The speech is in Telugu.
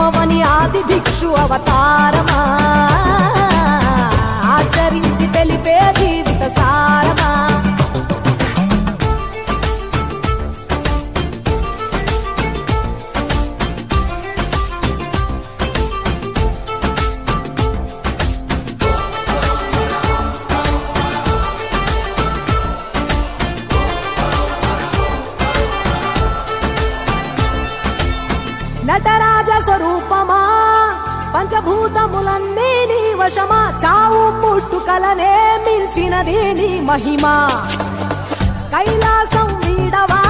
బ్రహ్మవని ఆది భిక్షు అవతారమా, ఆచరించి తెలిపే జీవిత సారమా. నటరాజ స్వరూపమా, పంచభూతములన్నీ నీ వశమా, చావు పుట్టుకలనే మించినది నీ మహిమా. కైలాసం వీడవా